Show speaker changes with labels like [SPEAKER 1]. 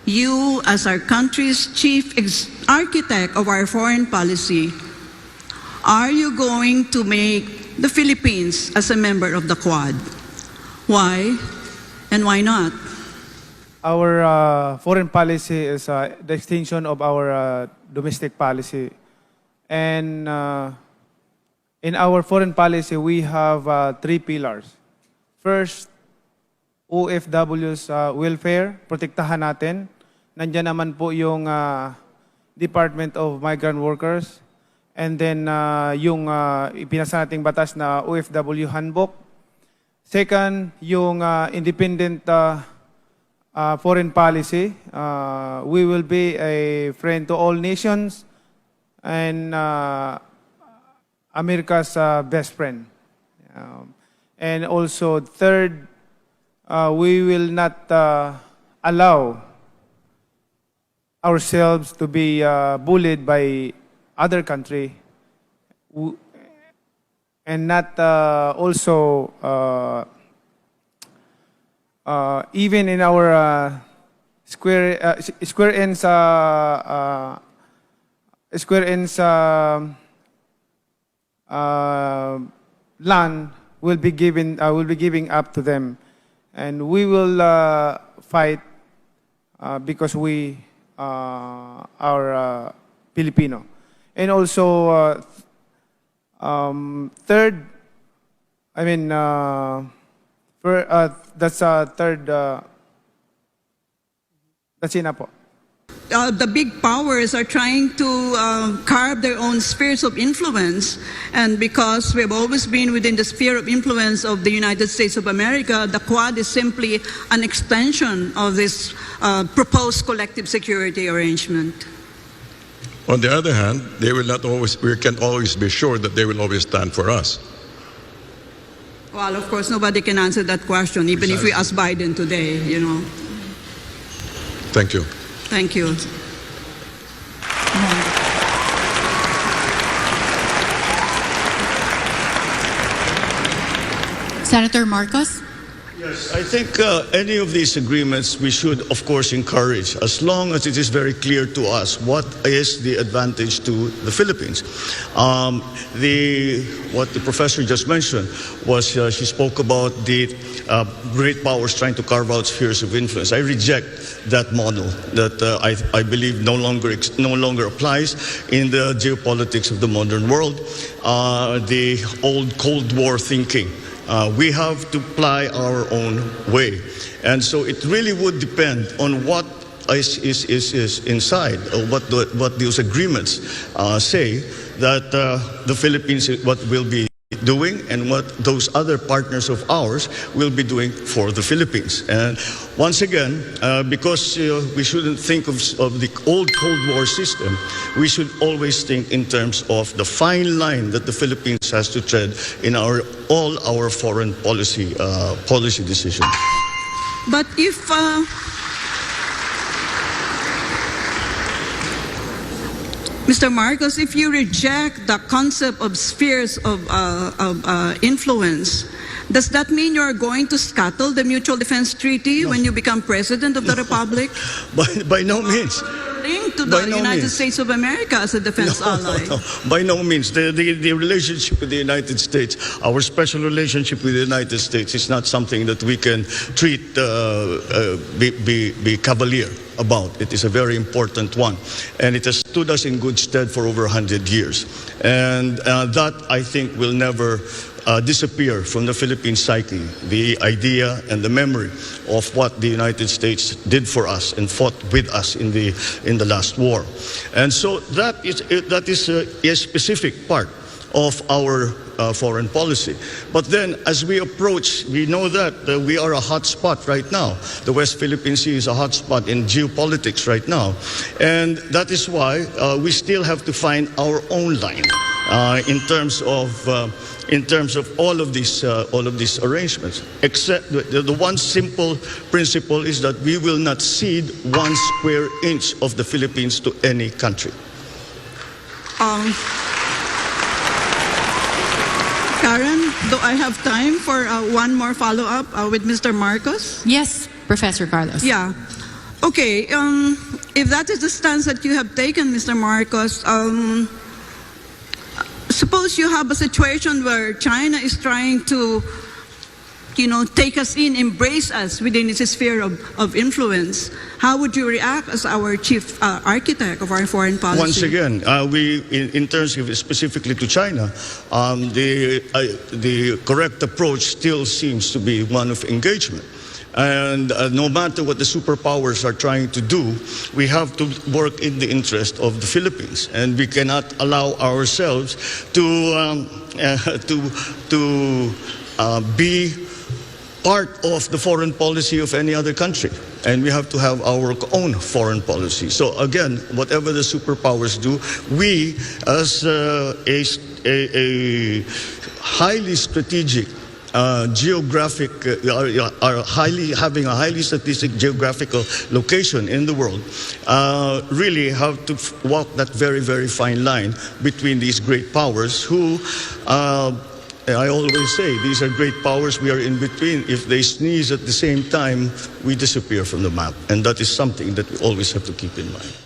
[SPEAKER 1] you, as our country's chief architect of our foreign policy, are you going to make the Philippines as a member of the Quad? Why and why not?
[SPEAKER 2] Our foreign policy is the extension of our domestic policy. And in our foreign policy, we have 3 pillars. First, OFW's welfare, protektahan natin. Nandiyan naman po yung Department of Migrant Workers. And then yung ipinasa nating batas na OFW Handbook. Second, yung independent foreign policy. We will be a friend to all nations and America's best friend. And also, third, we will not allow ourselves to be bullied by other country, and not also even in our square ends land will be giving up to them, and we will fight because we are Filipino. And also third, I mean that's third. That's enough po.
[SPEAKER 1] The big powers are trying to carve their own spheres of influence, and because we've always been within the sphere of influence of the United States of America, the Quad is simply an extension of this proposed collective security arrangement.
[SPEAKER 3] On the other hand, they will not always. We can always be sure that they will always stand for us.
[SPEAKER 1] Well, of course, nobody can answer that question, even if we ask Biden today, you know.
[SPEAKER 3] Thank you.
[SPEAKER 1] Thank you.
[SPEAKER 4] Senator Marcos?
[SPEAKER 5] Yes, I think any of these agreements we should, of course, encourage, as long as it is very clear to us what is the advantage to the Philippines. What the professor just mentioned was she spoke about the great powers trying to carve out spheres of influence. I reject that model that I believe no longer applies in the geopolitics of the modern world. The old Cold War thinking. We have to ply our own way. And so it really would depend on what is inside, or what those agreements say that the Philippines, what will be doing and what those other partners of ours will be doing for the Philippines. And once again, because we shouldn't think of the old Cold War system, we should always think in terms of the fine line that the Philippines has to tread in all our foreign policy decisions.
[SPEAKER 1] But if Mr. Marcos, if you reject the concept of spheres of influence, does that mean you're going to scuttle the Mutual Defense Treaty when you become President of the Republic?
[SPEAKER 5] By no means.
[SPEAKER 1] Linked to the United States of America as a defense ally.
[SPEAKER 5] No, by no means. The relationship with the United States, our special relationship with the United States, is not something that we can treat, be cavalier about. It is a very important one. And it has stood us in good stead for over 100 years. And that, I think, will never disappear from the Philippine psyche, the idea and the memory of what the United States did for us and fought with us in the last war. And so that is a specific part of our foreign policy. But then as we approach, we know that we are a hot spot right now. The West Philippine Sea is a hot spot in geopolitics right now. And that is why we still have to find our own line in terms of all of these arrangements. Except the one simple principle is that we will not cede 1 square inch of the Philippines to any country.
[SPEAKER 1] Karen, do I have time for one more follow-up with Mr. Marcos?
[SPEAKER 4] Yes, Professor Carlos.
[SPEAKER 1] Yeah. Okay, if that is the stance that you have taken, Mr. Marcos, suppose you have a situation where China is trying to, take us in, embrace us within its sphere of influence. How would you react as our chief architect of our foreign policy?
[SPEAKER 5] Once again, in terms of specifically to China, the correct approach still seems to be one of engagement. And no matter what the superpowers are trying to do, we have to work in the interest of the Philippines, and we cannot allow ourselves to be part of the foreign policy of any other country. And we have to have our own foreign policy. So again, whatever the superpowers do, we as a highly strategic geographic, are having a highly strategic geographical location in the world, really have to walk that very, very fine line between these great powers who, I always say, these are great powers, we are in between. If they sneeze at the same time, we disappear from the map. And that is something that we always have to keep in mind.